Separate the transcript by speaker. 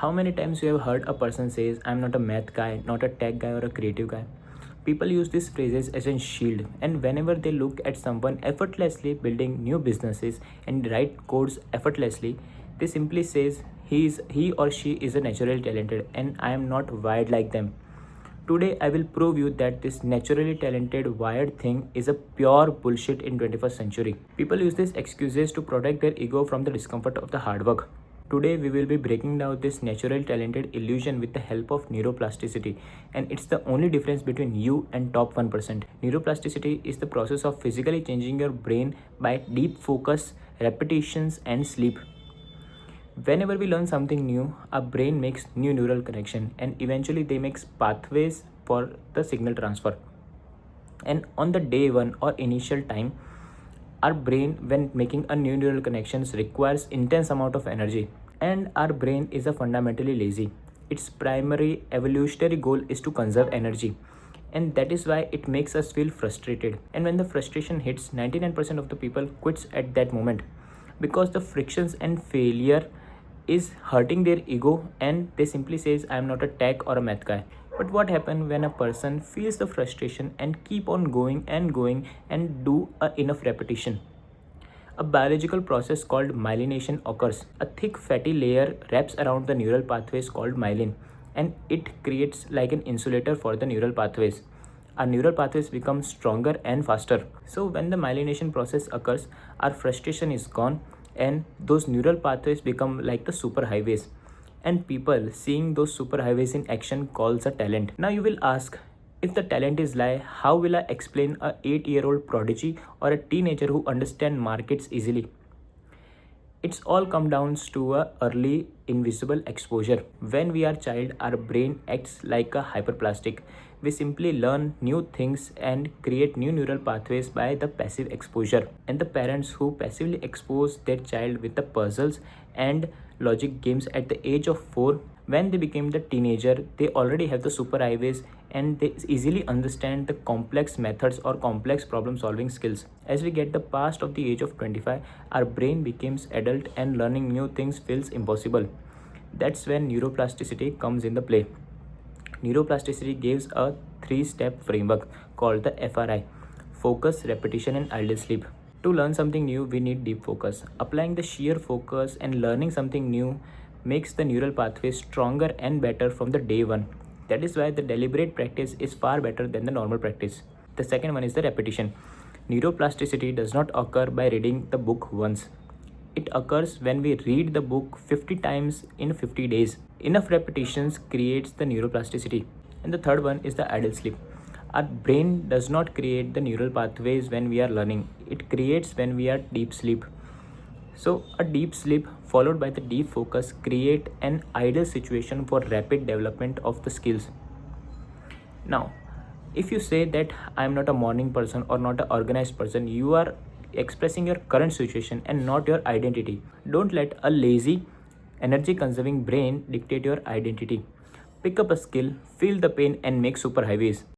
Speaker 1: How many times you have heard a person says, I'm not a math guy, not a tech guy or a creative guy? People use these phrases as a shield, and whenever they look at someone effortlessly building new businesses and write codes effortlessly, they simply says he or she is a naturally talented and I am not wired like them. Today I will prove you that this naturally talented wired thing is a pure bullshit in 21st century. People use these excuses to protect their ego from the discomfort of the hard work. Today we will be breaking down this natural talented illusion with the help of neuroplasticity, and it's the only difference between you and top 1%. Neuroplasticity is the process of physically changing your brain by deep focus, repetitions and sleep. Whenever we learn something new, our brain makes new neural connection and eventually they make pathways for the signal transfer. And on the day one or initial time, our brain when making a new neural connections requires intense amount of energy, and our brain is a fundamentally lazy. Its primary evolutionary goal is to conserve energy, and that is why it makes us feel frustrated. And when the frustration hits, 99% of the people quits at that moment because the frictions and failure is hurting their ego, and they simply says I am not a tech or a math guy. But what happens when a person feels the frustration and keep on going and do enough repetition? A biological process called myelination occurs. A thick fatty layer wraps around the neural pathways called myelin, and it creates like an insulator for the neural pathways. Our neural pathways become stronger and faster. So when the myelination process occurs, our frustration is gone and those neural pathways become like the superhighways. And people seeing those superhighways in action calls a talent. Now you will ask, if the talent is lie, how will I explain a 8-year-old prodigy or a teenager who understand markets easily? It's all come down to a early invisible exposure. When we are child, our brain acts like a hyperplastic. We simply learn new things and create new neural pathways by the passive exposure. And the parents who passively expose their child with the puzzles and logic games at the age of 4, when they became the teenager, they already have the super highways and they easily understand the complex methods or complex problem solving skills. As we get the past of the age of 25, our brain becomes adult and learning new things feels impossible. That's when neuroplasticity comes in the play. Neuroplasticity gives a 3-step framework called the FRI: focus, repetition, and idle sleep. To learn something new, we need deep focus. Applying the sheer focus and learning something new makes the neural pathway stronger and better from the day one. That is why the deliberate practice is far better than the normal practice. The second one is the repetition. Neuroplasticity does not occur by reading the book once. It occurs when we read the book 50 times in 50 days. Enough repetitions creates the neuroplasticity. And the third one is the idle sleep. Our brain does not create the neural pathways when we are learning. It creates when we are deep sleep. So a deep sleep followed by the deep focus create an ideal situation for rapid development of the skills. Now, if you say that I am not a morning person or not an organized person, you are expressing your current situation and not your identity. Don't let a lazy, energy conserving brain dictate your identity. Pick up a skill, feel the pain, and make superhighways.